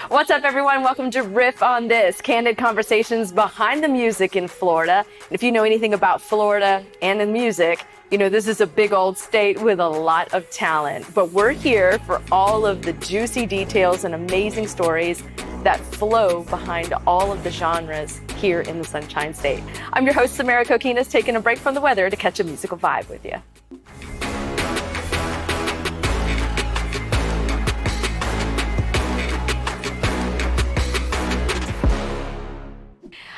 What's up, everyone? Welcome to Riff On This, candid conversations behind the music in Florida. And if you know anything about Florida and the music, you know this is a big old state with a lot of talent. But we're here for all of the juicy details and amazing stories that flow behind all of the genres here in the Sunshine State. I'm your host, Samara Kokinas, taking a break from the weather to catch a musical vibe with you.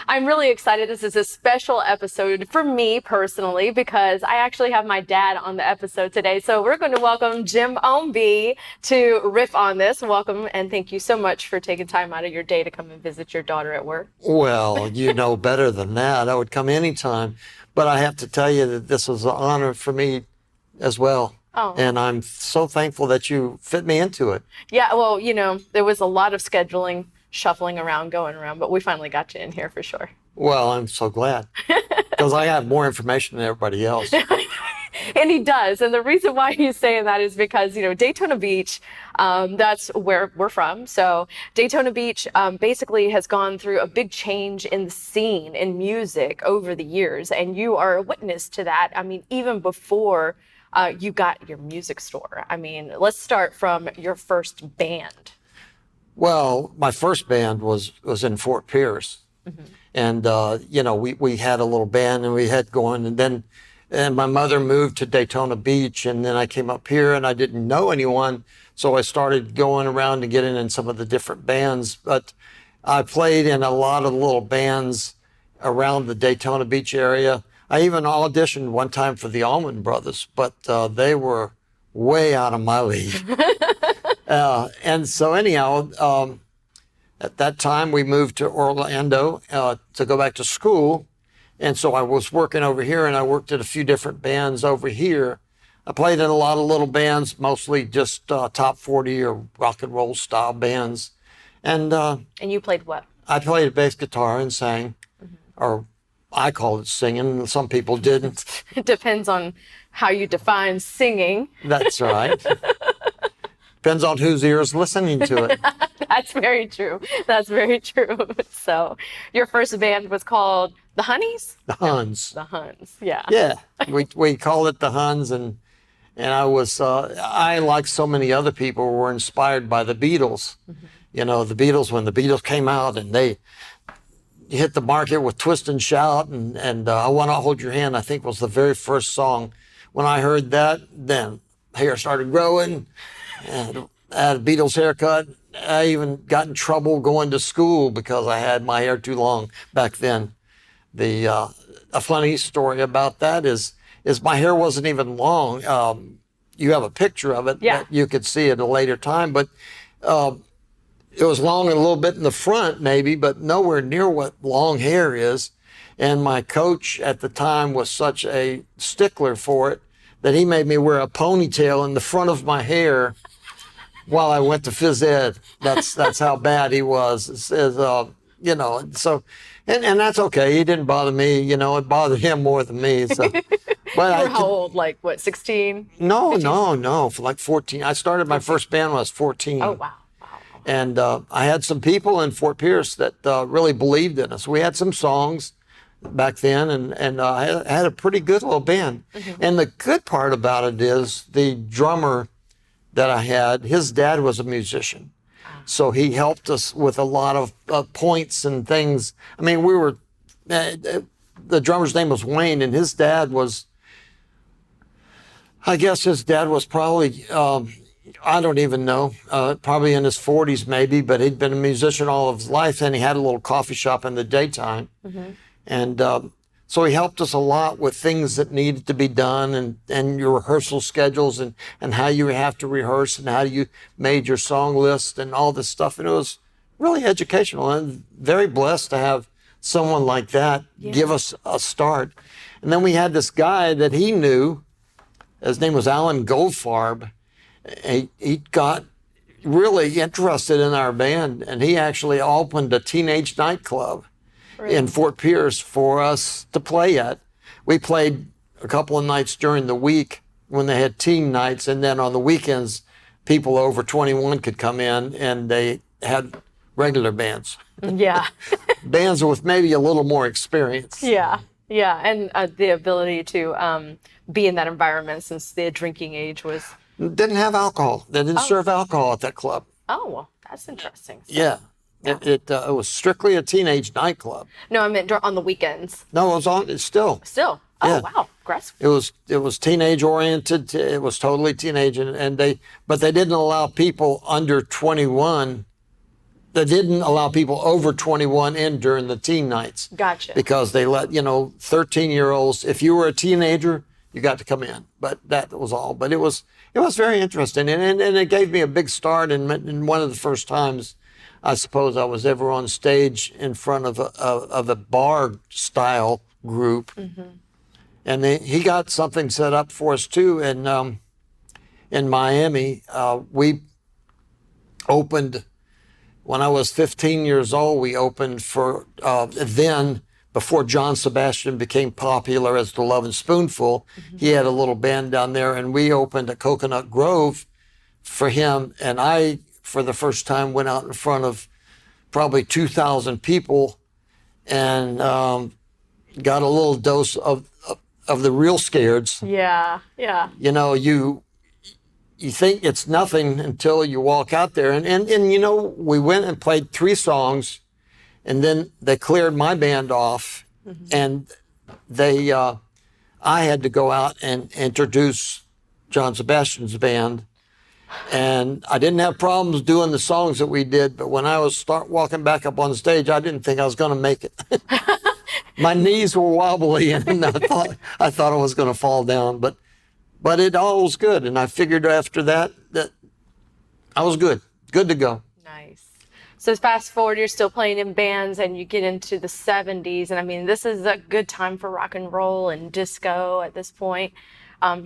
I'm really excited. This is a special episode for me personally because I actually have my dad on the episode today. So we're going to welcome Jim Ownby to Riff On This. Welcome, and thank you so much for taking time out of your day to come and visit your daughter at work. Well, you know better than that. I would come anytime. But I have to tell you that this was an honor for me as well. Oh. And I'm so thankful that you fit me into it. Yeah, well, you know, there was a lot of scheduling, shuffling around, going around, but we finally got you in here for sure. Well, I'm so glad because I have more information than everybody else. And he does. And the reason why he's saying that is because, you know, Daytona Beach, that's where we're from. So Daytona Beach basically has gone through a big change in the scene in music over the years. And you are a witness to that. I mean, even before you got your music store. I mean, let's start from your first band. Well, my first band was in Fort Pierce. Mm-hmm. And, you know, we had a little band and we had going and my mother moved to Daytona Beach and then I came up here and I didn't know anyone. So I started going around and getting in some of the different bands, but I played in a lot of little bands around the Daytona Beach area. I even auditioned one time for the Allman Brothers, but they were way out of my league. And so anyhow, at that time we moved to Orlando to go back to school. And so I was working over here and I worked at a few different bands over here. I played in a lot of little bands, mostly just top 40 or rock and roll style bands. And you played what? I played bass guitar and sang, or I called it singing. Some people didn't. It depends on how you define singing. That's right. Depends on whose ears listening to it. That's very true. That's very true. So your first band was called the Honeys? The Huns. The Huns, yeah. Yeah, we called it the Huns, and I was, I, like so many other people, were inspired by the Beatles. Mm-hmm. You know, the Beatles, when the Beatles came out and they hit the market with Twist and Shout, and I Wanna Hold Your Hand, I think was the very first song. When I heard that, then hair started growing, and I had a Beatles haircut. I even got in trouble going to school because I had my hair too long back then. A funny story about that is my hair wasn't even long. You have a picture of it. Yeah. That you could see at a later time, but it was long a little bit in the front maybe, but nowhere near what long hair is. And my coach at the time was such a stickler for it that he made me wear a ponytail in the front of my hair while I went to phys ed. That's how bad he was. You know, so, and that's okay. He didn't bother me. You know, it bothered him more than me. So, but you were how old? Like what? 16? No, for like 14. I started my first band when I was 14. Oh wow. And I had some people in Fort Pierce that really believed in us. We had some songs back then, and I had a pretty good little band. Mm-hmm. And the good part about it is the drummer that I had, his dad was a musician. So he helped us with a lot of points and things. I mean, we were, the drummer's name was Wayne, and his dad was, I guess his dad was probably, I don't even know, probably in his 40s maybe, but he'd been a musician all of his life, and he had a little coffee shop in the daytime. Mm-hmm. And so he helped us a lot with things that needed to be done and your rehearsal schedules and how you have to rehearse and how you made your song list and all this stuff. And it was really educational, and very blessed to have someone like that give us a start. And then we had this guy that he knew, his name was Alan Goldfarb. He got really interested in our band, and he actually opened a teenage nightclub in Fort Pierce for us to play at. We played a couple of nights during the week when they had teen nights, and then on the weekends, people over 21 could come in, and they had regular bands. Yeah. Bands with maybe a little more experience. Yeah. Yeah. And the ability to be in that environment since the drinking age was. Didn't have alcohol. They didn't serve alcohol at that club. Oh, well, that's interesting. So, Yeah. It was strictly a teenage nightclub. no, I meant on the weekends. No, it was on. It's still. Still. Oh, Yeah. wow. Aggressive. It was teenage oriented. It was totally teenage, but they didn't allow people under 21. They didn't allow people over 21 in during the teen nights. Gotcha. Because they let 13-year-olds. If you were a teenager, you got to come in. But that was all. But it was very interesting, and it gave me a big start. And one of the first times, I suppose, I was ever on stage in front of a bar style group. Mm-hmm. And he got something set up for us too. And in Miami, we opened, when I was 15 years old, we opened for, then, before John Sebastian became popular as the Lovin' Spoonful, mm-hmm. he had a little band down there, and we opened at Coconut Grove for him. And I, for the first time, went out in front of probably 2,000 people and got a little dose of the real scareds. Yeah, yeah. You think it's nothing until you walk out there. And we went and played 3 songs, and then they cleared my band off, mm-hmm. and I had to go out and introduce John Sebastian's band. And I didn't have problems doing the songs that we did, but when I was walking back up on stage, I didn't think I was going to make it. My knees were wobbly, and I thought I was going to fall down, but it all was good. And I figured after that I was good to go. Nice. So fast forward, you're still playing in bands, and you get into the 70s. And I mean, this is a good time for rock and roll and disco at this point.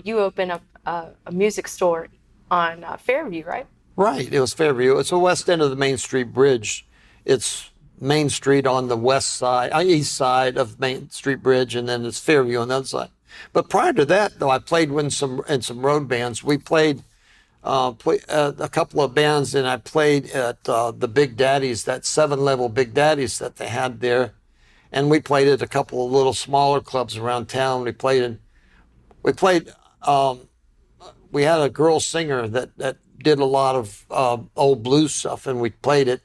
You open up a music store on Fairview, right? Right. It was Fairview. It's the west end of the Main Street Bridge. It's Main Street on the west side, east side of Main Street Bridge, and then it's Fairview on the other side. But prior to that, though, I played in some road bands. We played a couple of bands, and I played at the Big Daddies, that 7-level Big Daddies that they had there. And we played at a couple of little smaller clubs around town. We had a girl singer that did a lot of old blues stuff, and we played at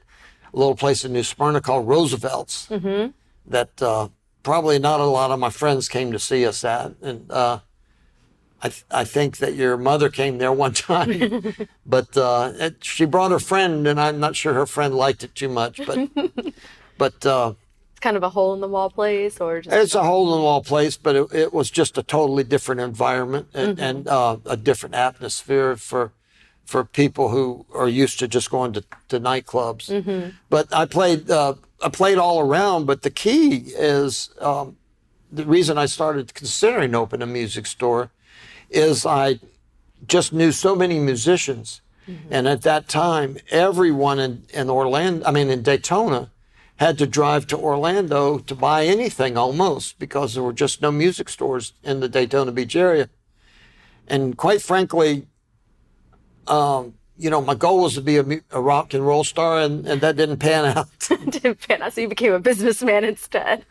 a little place in New Smyrna called Roosevelt's, mm-hmm. that probably not a lot of my friends came to see us at. And I think that your mother came there one time, but she brought her friend, and I'm not sure her friend liked it too much, but it's kind of a hole in the wall place, or just it's a hole in the wall place, but it was just a totally different environment and, mm-hmm. and a different atmosphere for people who are used to just going to nightclubs. Mm-hmm. But I played all around, but the key is the reason I started considering opening a music store is I just knew so many musicians. Mm-hmm. And at that time, everyone in Daytona had to drive to Orlando to buy anything almost, because there were just no music stores in the Daytona Beach area. And quite frankly, my goal was to be a rock and roll star, and that didn't pan out. Didn't pan out, so you became a businessman instead.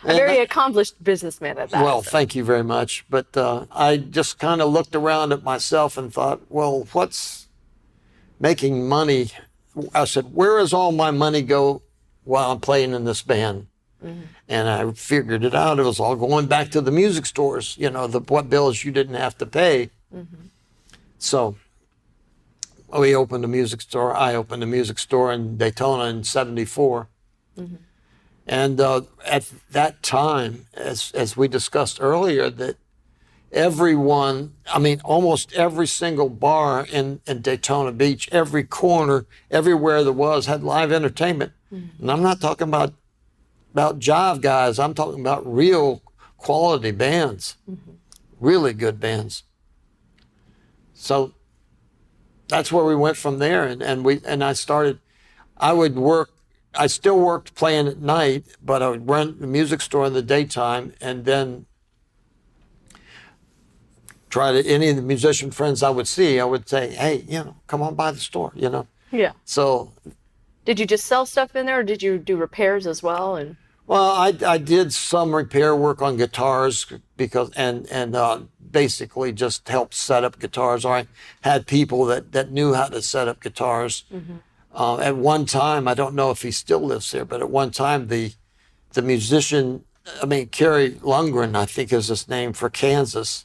A very accomplished businessman at that. Well, thank you very much. But I just kind of looked around at myself and thought, well, what's making money? I said, where does all my money go while I'm playing in this band? Mm-hmm. And I figured it out. It was all going back to the music stores, what bills you didn't have to pay. Mm-hmm. So we opened a music store. I opened a music store in Daytona in '74. Mm-hmm. And at that time, as we discussed earlier, that almost every single bar in Daytona Beach, every corner, everywhere there was, had live entertainment. Mm-hmm. And I'm not talking about jive guys. I'm talking about real quality bands, mm-hmm. really good bands. So that's where we went from there. I still worked playing at night, but I would run the music store in the daytime, and then any of the musician friends I would see, I would say, hey, come on by the store, Yeah. So Did you just sell stuff in there, or did you do repairs as well? And Well, I did some repair work on guitars because basically just helped set up guitars. Or I had people that knew how to set up guitars. At one time, I don't know if he still lives there, but at one time the musician, Kerry Lundgren, I think is his name, for Kansas.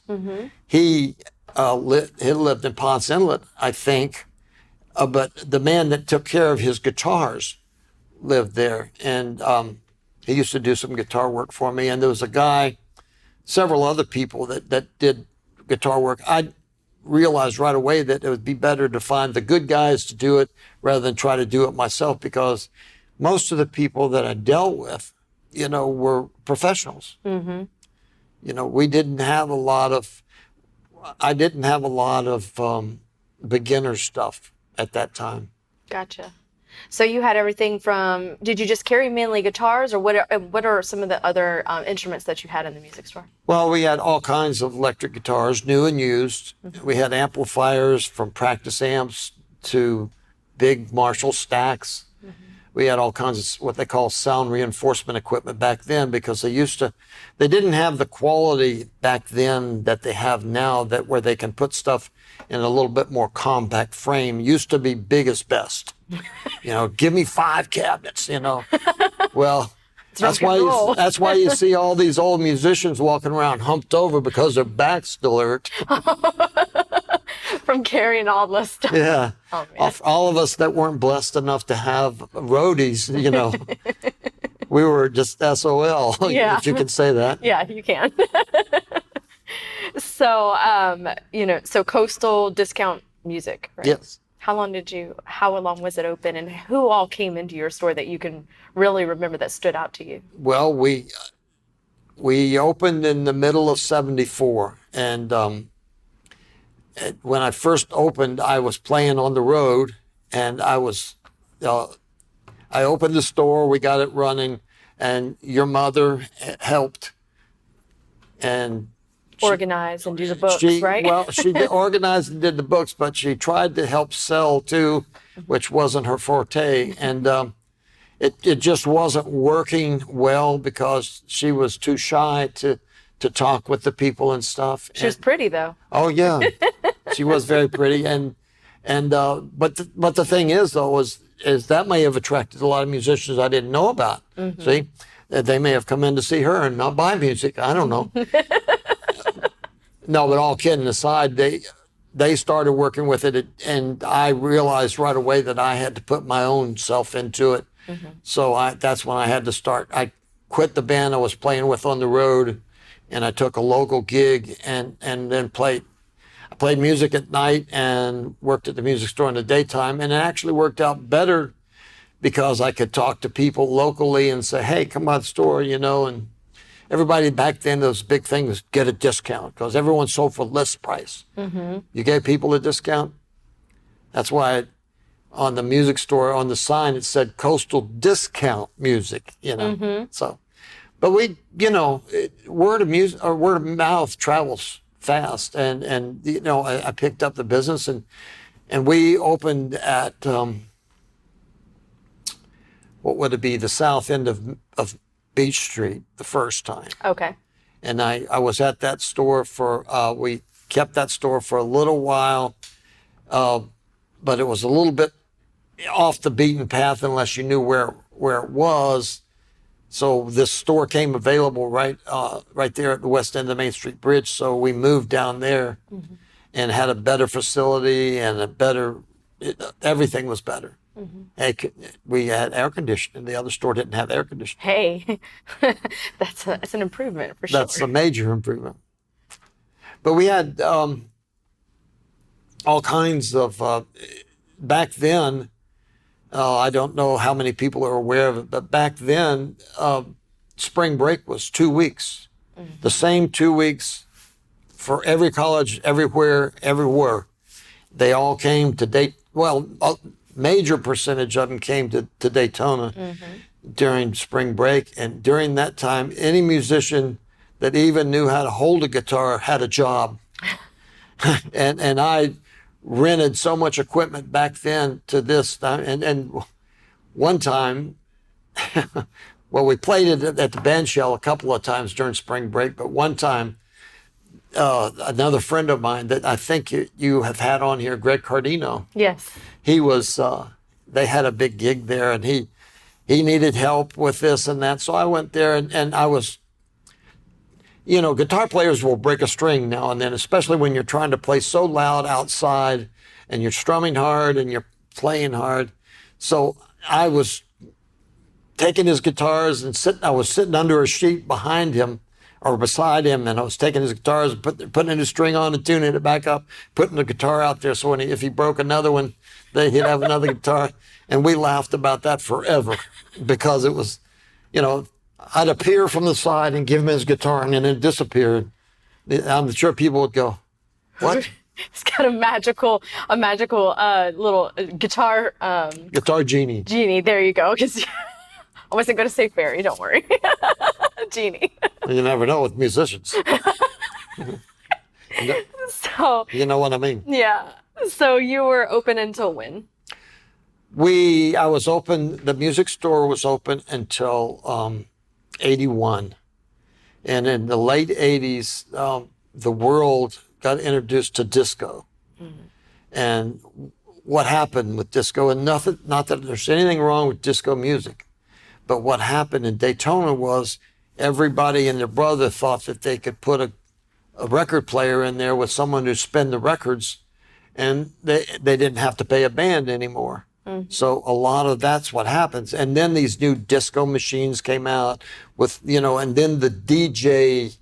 He lived in Ponce Inlet, I think, but the man that took care of his guitars lived there, and he used to do some guitar work for me. And there was a guy, several other people that did guitar work. I realized right away that it would be better to find the good guys to do it rather than try to do it myself, because most of the people that I dealt with, were professionals. We didn't have a lot of, I didn't have a lot of beginner stuff at that time. Gotcha. So you had everything from, did you just carry mainly guitars, or what are some of the other instruments that you had in the music store? Well, we had all kinds of electric guitars, new and used. We had amplifiers from practice amps to big Marshall stacks. We had all kinds of what they call sound reinforcement equipment back then, because they didn't have the quality back then that they have now, that where they can put stuff in a little bit more compact frame. Used to be biggest best. Give me 5 cabinets, Well, that's why you see all these old musicians walking around humped over, because their backs still hurt. From carrying all this stuff. Yeah. Oh, man. All of us that weren't blessed enough to have roadies, we were just SOL, Yeah. if you can say that. Yeah, you can. So, so Coastal Discount Music, right? Yes. How long was it open, and who all came into your store that you can really remember that stood out to you? Well, we opened in the middle of '74, and when I first opened, I was playing on the road, and I opened the store, we got it running, and your mother helped and Organize and do the books, right? Well, she organized and did the books, but she tried to help sell too, which wasn't her forte. And it just wasn't working well, because she was too shy to talk with the people and stuff. She was pretty, though. Oh yeah, she was very pretty. But the thing is, though, is that may have attracted a lot of musicians I didn't know about. See, they may have come in to see her and not buy music. I don't know. No, but all kidding aside, they started working with it, and I realized right away that I had to put my own self into it. So that's when I had to start. I quit the band I was playing with on the road, and I took a local gig, and then I played music at night and worked at the music store in the daytime, and it actually worked out better because I could talk to people locally and say, hey, come by the store, and everybody back then, those big things, get a discount, because everyone sold for list price. You gave people a discount. That's why on the music store, on the sign, it said Coastal Discount Music, So, but word of music or word of mouth travels fast, and I picked up the business, and we opened at what would it be, the south end of Beach Street the first time. Okay. And I was at that store we kept that store for a little while, but it was a little bit off the beaten path unless you knew where it was. So this store came available right there at the west end of the Main Street Bridge. So we moved down there and had a better facility and everything was better. We had air conditioning. The other store didn't have air conditioning. Hey, that's an improvement for sure. That's a major improvement. But we had all kinds of, back then, I don't know how many people are aware of it, but back then, spring break was 2 weeks. The same 2 weeks for every college, everywhere. They all came to major percentage of them came to Daytona during spring break. And during that time, any musician that even knew how to hold a guitar had a job. and I rented so much equipment back then to this time. And one time, well, we played it at the band shell a couple of times during spring break, but one time, another friend of mine that I think you have had on here, Greg Cardino. Yes. He was, they had a big gig there, and he needed help with this and that. So I went there, and I was, guitar players will break a string now and then, especially when you're trying to play so loud outside and you're strumming hard and you're playing hard. So I was taking his guitars and I was sitting under a sheet behind him or beside him, and I was taking his guitars, putting his string on and tuning it back up, putting the guitar out there so if he broke another one, he'd have another guitar. And we laughed about that forever because it was, I'd appear from the side and give him his guitar, and then it disappeared. I'm sure people would go, "What?" It's got a magical little guitar. Guitar genie. Genie, there you go. Because I wasn't going to say fairy, don't worry. Genie. You never know with musicians. So. You know what I mean? Yeah. So you were open until when? I was open, the music store was open until 81. And in the late 80s, the world got introduced to disco. Mm-hmm. And what happened with disco, and not that there's anything wrong with disco music, but what happened in Daytona was everybody and their brother thought that they could put a record player in there with someone to spin the records, and they didn't have to pay a band anymore. Mm-hmm. So a lot of that's what happens. And then these new disco machines came out with, and then the DJ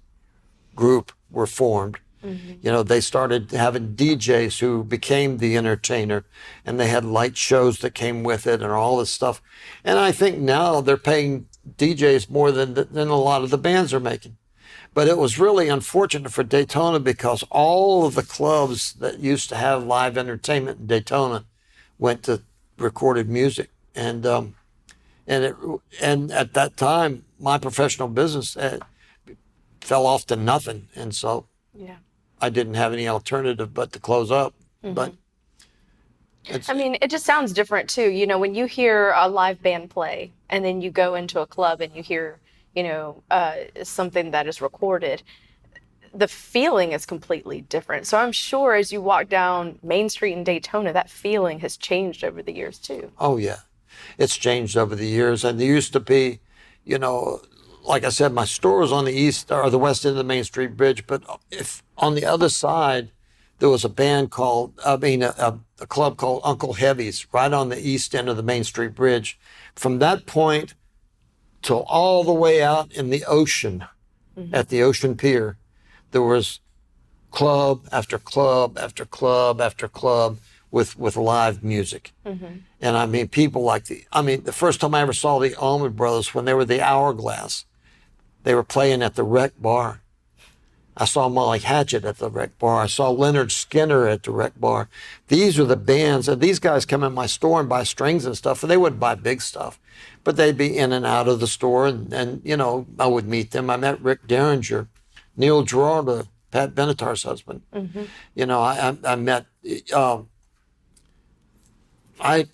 group were formed. Mm-hmm. They started having DJs who became the entertainer, and they had light shows that came with it and all this stuff. And I think now they're paying DJs more than a lot of the bands are making. But it was really unfortunate for Daytona because all of the clubs that used to have live entertainment in Daytona went to recorded music. And at that time, my professional business fell off to nothing. And so I didn't have any alternative but to close up. Mm-hmm. But it just sounds different too. When you hear a live band play and then you go into a club and you hear, something that is recorded, the feeling is completely different. So I'm sure as you walk down Main Street in Daytona, that feeling has changed over the years too. Oh yeah, it's changed over the years. And there used to be, like I said, my store was on the east or the west end of the Main Street Bridge, but if on the other side, there was a club called Uncle Heavy's right on the east end of the Main Street Bridge. From that point till all the way out in the ocean, mm-hmm. at the Ocean Pier, there was club after club after club after club with live music. Mm-hmm. And people like the first time I ever saw the Allman Brothers, when they were the Hourglass, they were playing at the Rec Bar. I saw Molly Hatchet at the Rec Bar. I saw Leonard Skinner at the Rec Bar. These were the bands, and these guys come in my store and buy strings and stuff, and they wouldn't buy big stuff, but they'd be in and out of the store, and I would meet them. I met Rick Derringer, Neil Giraldo, Pat Benatar's husband. Mm-hmm. I met, I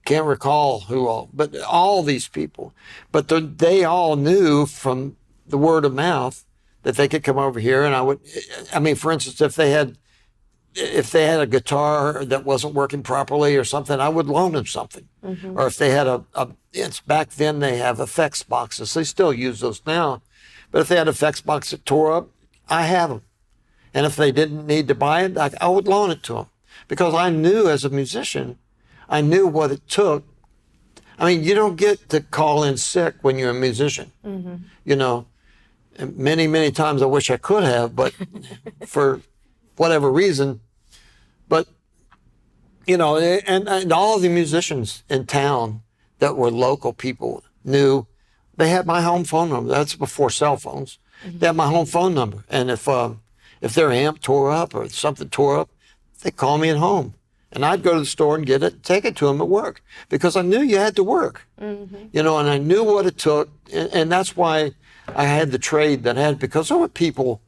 can't recall who all, but all these people. But they all knew from the word of mouth that they could come over here, and for instance, if they had a guitar that wasn't working properly or something, I would loan them something. Mm-hmm. Or if they had it's back then they have effects boxes. They still use those now. But if they had effects box that tore up, I have them. And if they didn't need to buy it, I would loan it to them. Because I knew as a musician, I knew what it took. You don't get to call in sick when you're a musician. Mm-hmm. Many, many times I wish I could have, but for whatever reason. But, and all of the musicians in town that were local people knew they had my home phone number. That's before cell phones. Mm-hmm. They had my home phone number. And if their amp tore up or something tore up, they call me at home. And I'd go to the store and get it, take it to them at work, because I knew you had to work. Mm-hmm. And I knew what it took. And that's why I had the trade that I had, because there were people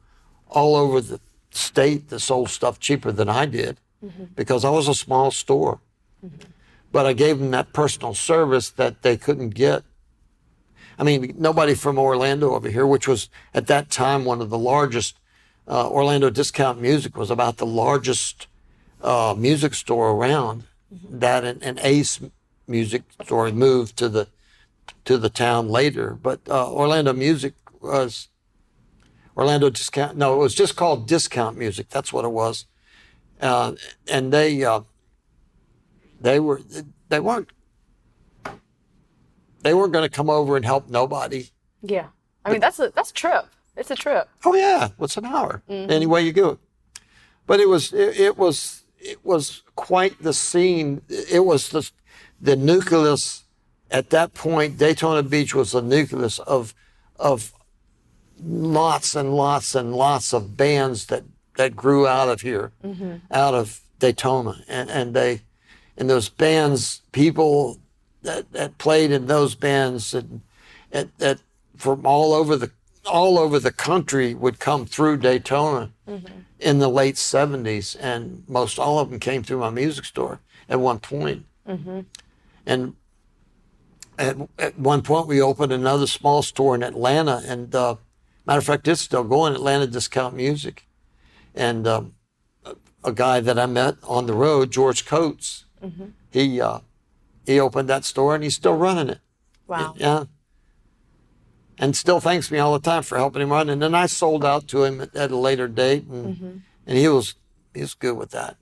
all over the state that sold stuff cheaper than I did, mm-hmm. because I was a small store. Mm-hmm. but I gave them that personal service that they couldn't get. I mean, nobody from Orlando over here, which was at that time one of the largest. Orlando Discount Music was about the largest music store around. That and Ace Music Store moved to the town later, but Orlando Music was Orlando Discount. No, it was just called Discount Music. That's what it was, and they weren't going to come over and help nobody. Yeah, I mean that's a trip. It's a trip. Oh yeah, what's an hour? Any way you go. But it was quite the scene. It was the nucleus at that point. Daytona Beach was the nucleus of lots and lots and lots of bands that grew out of here, out of Daytona, and those bands, people that played in those bands and that from all over the country would come through Daytona in the late 70s, and most all of them came through my music store at one point. And at one point we opened another small store in Atlanta, and matter of fact, it's still going, Atlanta Discount Music. And a guy that I met on the road, George Coates, he opened that store and he's still running it. Wow. Yeah. And still thanks me all the time for helping him run. And then I sold out to him at a later date, and he was good with that.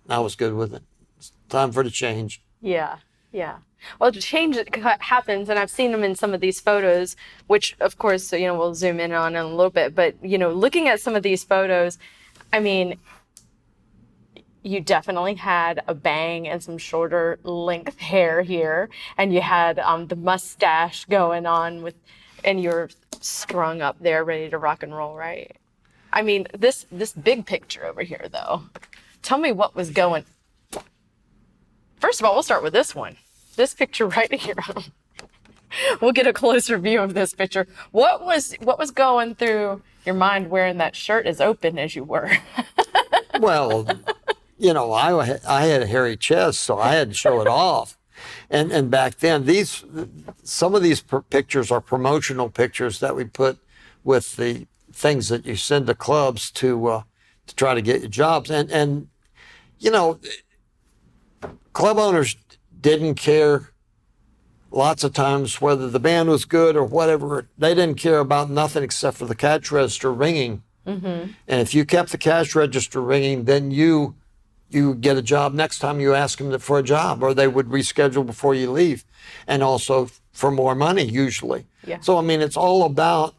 I was good with it. It's time for the change. Yeah, yeah. Well, the change happens, and I've seen them in some of these photos, which, of course, we'll zoom in on in a little bit. But, looking at some of these photos, I mean, you definitely had a bang and some shorter length hair here, and you had the mustache going on and you're strung up there, ready to rock and roll, right? I mean, this big picture over here, though. Tell me what was going. First of all, we'll start with this one. This picture right here. We'll get a closer view of this picture. What was going through your mind wearing that shirt as open as you were? Well, I had a hairy chest, so I had to show it off. And back then, some of these pictures are promotional pictures that we put with the things that you send to clubs to try to get you jobs. And club owners didn't care lots of times whether the band was good or whatever. They didn't care about nothing except for the cash register ringing. And if you kept the cash register ringing, then you get a job next time you ask them for a job, or they would reschedule before you leave, and also for more money usually. Yeah. So, I mean, it's all about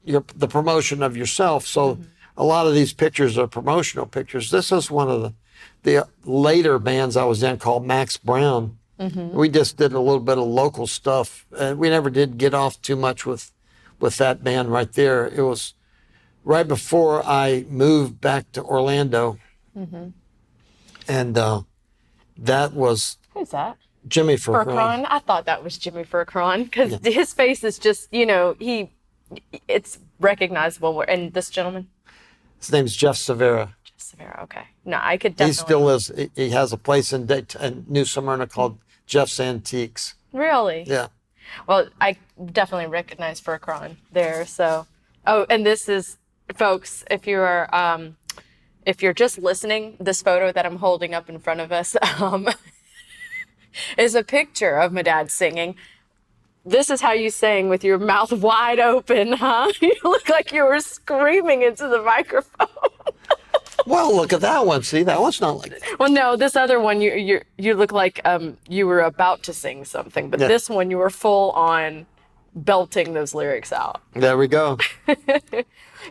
the promotion of yourself. So a lot of these pictures are promotional pictures. This is one of the later bands I was in called Max Brown. We just did a little bit of local stuff. We never did get off too much with that band right there. It was right before I moved back to Orlando. And that was... Who's that? Jimmy Furcron. I thought that was Jimmy Furcron, because his face is just, it's recognizable. And this gentleman? His name's Jeff Severa. Jeff Severa, okay. No, I could definitely... He still is. He has a place in New Smyrna called Jeff's Antiques. Really? Yeah. Well, I definitely recognize Furcron there, so... Oh, and this is, folks, if you're just listening, this photo that I'm holding up in front of us is a picture of my dad singing. This is how you sang, with your mouth wide open, huh? You look like you were screaming into the microphone. Well, look at that one. See, that one's not like that. Well, no, this other one, you look like you were about to sing something, but this one, you were full on belting those lyrics out. There we go.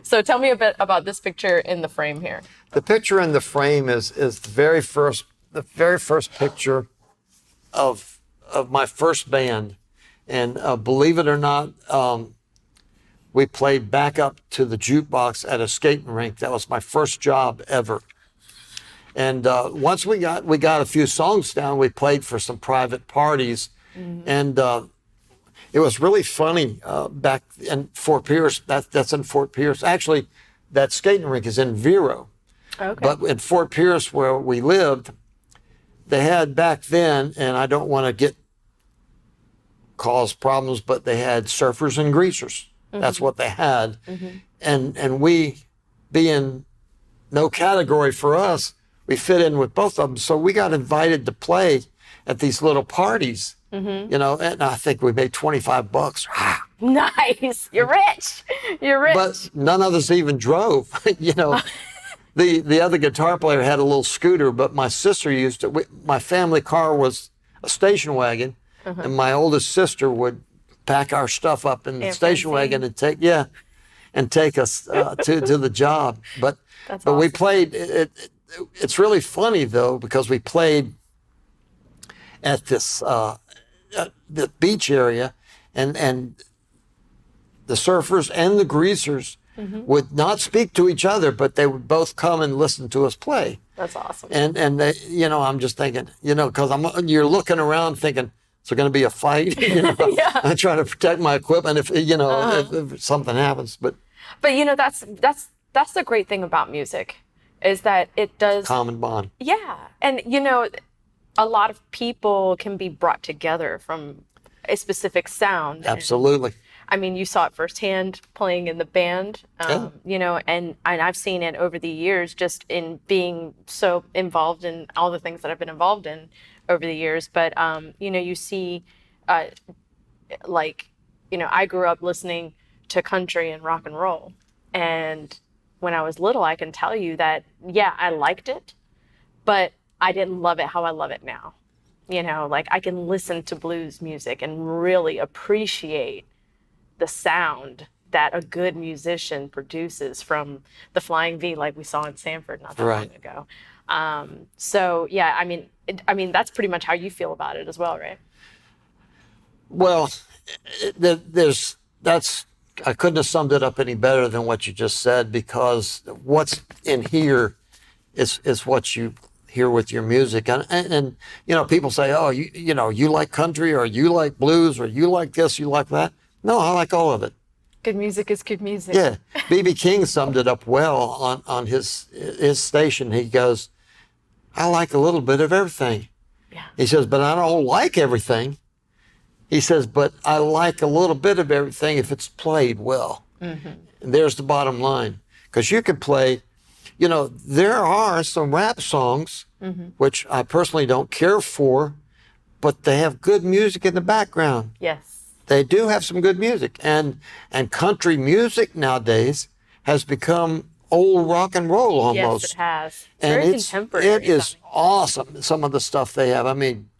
So tell me a bit about this picture in the frame here. The picture in the frame is the very first picture of my first band, and believe it or not, we played back up to the jukebox at a skating rink. That was my first job ever. And once we got a few songs down, we played for some private parties, and it was really funny back in Fort Pierce. That's in Fort Pierce. Actually, that skating rink is in Vero. Okay. But in Fort Pierce, where we lived, they had back then, and I don't want to cause problems, but they had surfers and greasers. That's what they had. And we, being no category for us, we fit in with both of them. So we got invited to play at these little parties, you know, and I think we made $25. Nice. You're rich. You're rich. But none of us even drove, you know. The other guitar player had a little scooter, but my sister used it. My family car was a station wagon, and my oldest sister would pack our stuff up in the station wagon and take us to the job. But awesome. We played. It's really funny though, because we played at this the beach area, and the surfers and the greasers would not speak to each other, but they would both come and listen to us play. That's awesome. And they, you know, I'm just thinking, you know, because you're looking around thinking, is there going to be a fight? You know, Yeah. I'm trying to protect my equipment if, you know, if something happens. But you know, that's the great thing about music, is that it does common bond. Yeah. And you know, a lot of people can be brought together from a specific sound. Absolutely. I mean, you saw it firsthand playing in the band, you know, and I've seen it over the years just in being so involved in all the things that I've been involved in over the years. But, you know, you see, like, you know, I grew up listening to country and rock and roll. And when I was little, I can tell you that, yeah, I liked it, but I didn't love it how I love it now. You know, like I can listen to blues music and really appreciate the sound that a good musician produces from the Flying V, like we saw in Sanford not too long ago. So yeah, I mean that's pretty much how you feel about it as well, right? Well, I couldn't have summed it up any better than what you just said, because what's in here is what you hear with your music. And you know, people say, oh, you know, you like country, or you like blues, or you like this, you like that. No, I like all of it. Good music is good music. Yeah. B.B. King summed it up well on his station. He goes, I like a little bit of everything. Yeah. He says, but I don't like everything. He says, but I like a little bit of everything if it's played well. And there's the bottom line. Because you can play, you know, there are some rap songs, which I personally don't care for, but they have good music in the background. Yes. They do have some good music. And country music nowadays has become old rock and roll almost. Yes, it has. And Very contemporary. It is awesome, some of the stuff they have. I mean,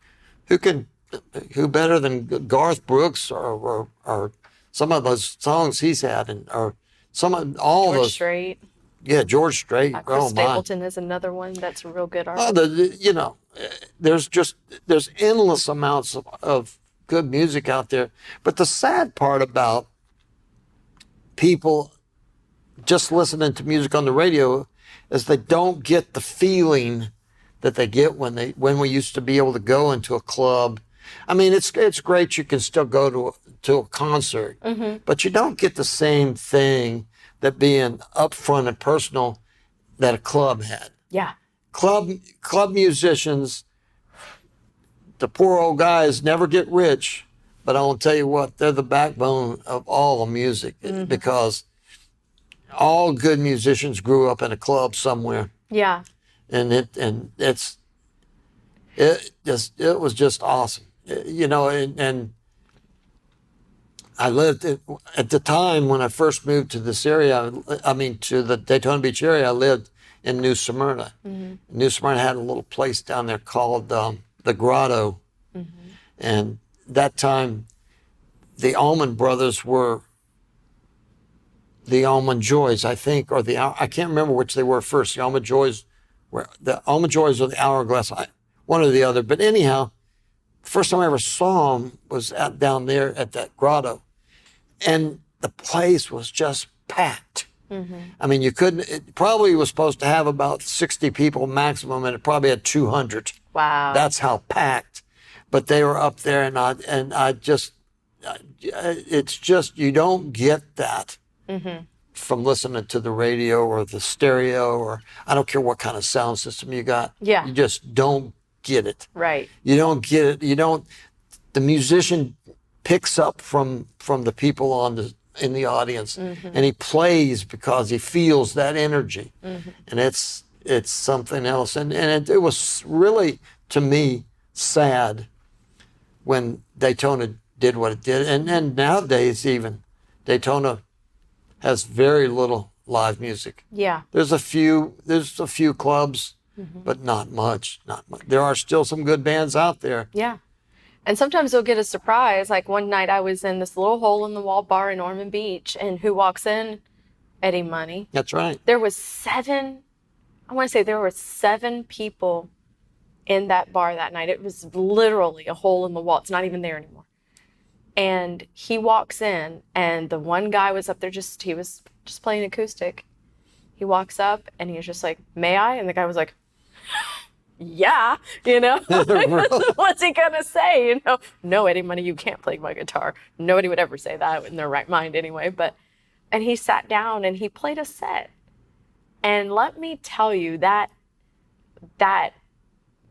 who better than Garth Brooks or some of those songs he's had, or some of all George those. Strait. Yeah, George Strait. Chris Stapleton is another one that's a real good artist. You know, there's endless amounts of good music out there. But the sad part about people just listening to music on the radio is they don't get the feeling that they get when we used to be able to go into a club. I mean, it's great you can still go to a concert, but you don't get the same thing that being upfront and personal that a club had. Yeah. Club musicians, the poor old guys never get rich, but I want to tell you what, they're the backbone of all the music, because all good musicians grew up in a club somewhere. Yeah. And it was just awesome, you know. And I lived at the time when I first moved to this area. I mean, to the Daytona Beach area. I lived in New Smyrna. New Smyrna had a little place down there called the Grotto, and that time the Allman Brothers were the Allman Joys, I think, or I can't remember which they were first. The Allman Joys or the Hourglass, one or the other. But anyhow, the first time I ever saw them was down there at that grotto, and the place was just packed. I mean, it probably was supposed to have about 60 people maximum, and it probably had 200. Wow. That's how packed. But they were up there, it's just, you don't get that from listening to the radio or the stereo, or I don't care what kind of sound system you got. Yeah. You just don't get it. Right. You don't get it. You don't. The musician picks up from the people in the audience, and he plays because he feels that energy, and it's something else. And it was really, to me, sad when Daytona did what it did, and nowadays even Daytona has very little live music. Yeah. There's a few clubs, but not much. There are still some good bands out there. Yeah. And sometimes you'll get a surprise. Like one night I was in this little hole in the wall bar in Ormond Beach, and who walks in? Eddie Money. That's right. There was seven people in that bar that night. It was literally a hole in the wall. It's not even there anymore. And he walks in, and the one guy was up there he was just playing acoustic. He walks up and he was just like, "May I?" And the guy was like, "Yeah," What's he gonna say? No, Eddie Money, you can't play my guitar. Nobody would ever say that in their right mind anyway. And he sat down and he played a set. And let me tell you that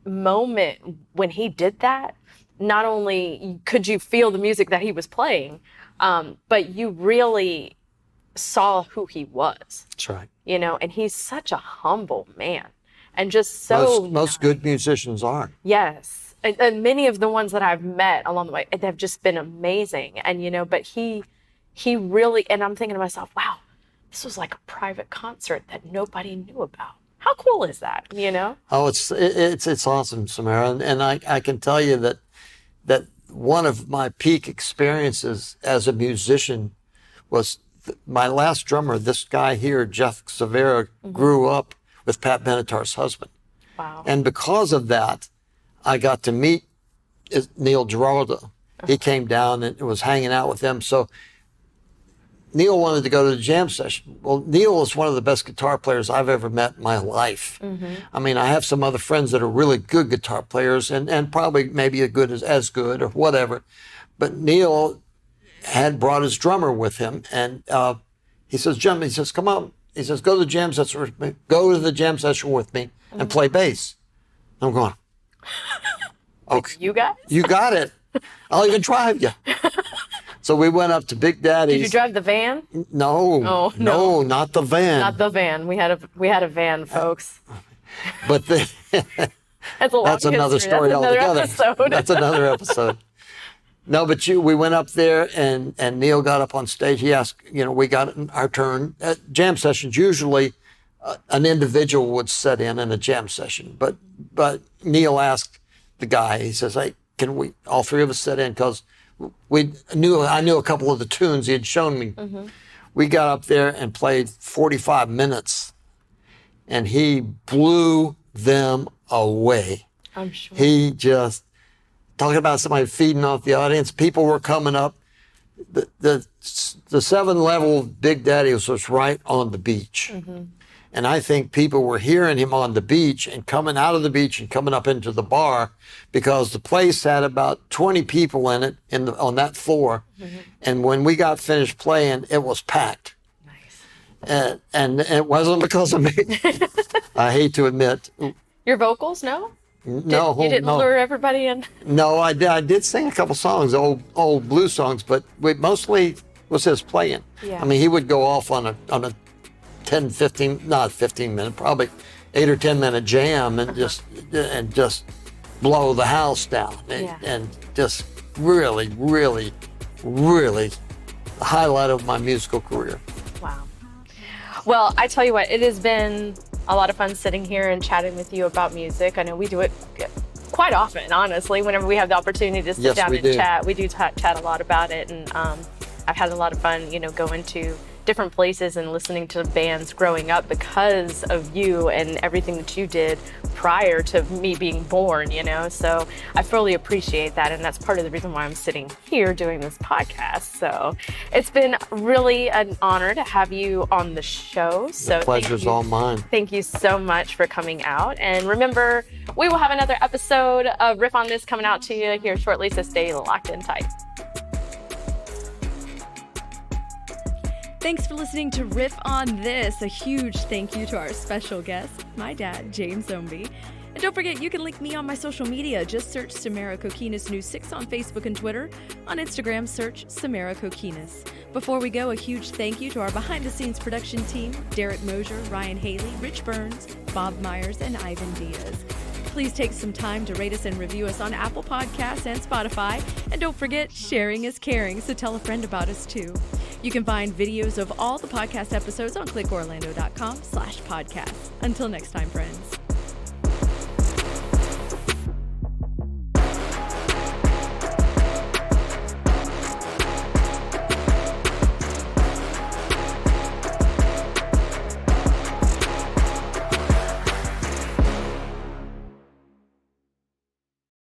moment when he did that, not only could you feel the music that he was playing, but you really saw who he was. That's right. And he's such a humble man. And just so most good musicians are. Yes. And many of the ones that I've met along the way, they've just been amazing. And, but he really, and I'm thinking to myself, wow, this was like a private concert that nobody knew about. How cool is that, Oh, it's awesome, Samara. And I can tell you that one of my peak experiences as a musician was my last drummer, this guy here, Jeff Severa, grew up with Pat Benatar's husband. Wow. And because of that, I got to meet Neil Giraldo. He came down and was hanging out with them. So Neil wanted to go to the jam session. Well, Neil is one of the best guitar players I've ever met in my life. I mean, I have some other friends that are really good guitar players and probably maybe as good or whatever. But Neil had brought his drummer with him, and he says, "Jim," he says, "come on." He says, "Go to the jam session with me. Go to the jam session with me and play bass." I'm going, "Okay, You guys? You got it. I'll even drive you." So we went up to Big Daddy's. Did you drive the van? No, Oh, no, not the van. Not the van. We had a van, folks. But That's another story That's another altogether. episode. That's another episode. No, but we went up there and Neil got up on stage. He asked, we got our turn. At jam sessions, usually an individual would set in a jam session. But Neil asked the guy, he says, "Hey, can we, all three of us set in?" Because I knew a couple of the tunes he had shown me. We got up there and played 45 minutes, and he blew them away. I'm sure. He just, talking about somebody feeding off the audience, people were coming up. The 7 level Big Daddy was right on the beach. And I think people were hearing him on the beach and coming out of the beach and coming up into the bar because the place had about 20 people in it on that floor. And when we got finished playing, it was packed. Nice. And it wasn't because of me. I hate to admit. Your vocals, no? No, you didn't no. lure everybody in? No, I did sing a couple songs, old blues songs, but mostly was his playing. Yeah. I mean, he would go off on a 10, 15, not 15 minute, probably 8 or 10 minute jam and just blow the house down and just really, really, really the highlight of my musical career. Wow. Well, I tell you what, it has been a lot of fun sitting here and chatting with you about music. I know we do it quite often, honestly, whenever we have the opportunity to sit down and chat. We do chat a lot about it, and I've had a lot of fun, going to different places and listening to bands growing up because of you and everything that you did prior to me being born, so I fully appreciate that, and that's part of the reason why I'm sitting here doing this podcast. So it's been really an honor to have you on the show. So the pleasure's all mine. Thank you so much for coming out, and remember, we will have another episode of Riff On This coming out to you here shortly, so stay locked in tight. Thanks for listening to Riff On This. A huge thank you to our special guest, my dad, James Ownby. And don't forget, you can link me on my social media. Just search Samara Kokinas News 6 on Facebook and Twitter. On Instagram, search Samara Kokinas. Before we go, a huge thank you to our behind-the-scenes production team, Derek Mosier, Ryan Haley, Rich Burns, Bob Myers, and Ivan Diaz. Please take some time to rate us and review us on Apple Podcasts and Spotify. And don't forget, sharing is caring, so tell a friend about us too. You can find videos of all the podcast episodes on clickorlando.com/podcast. Until next time, friends.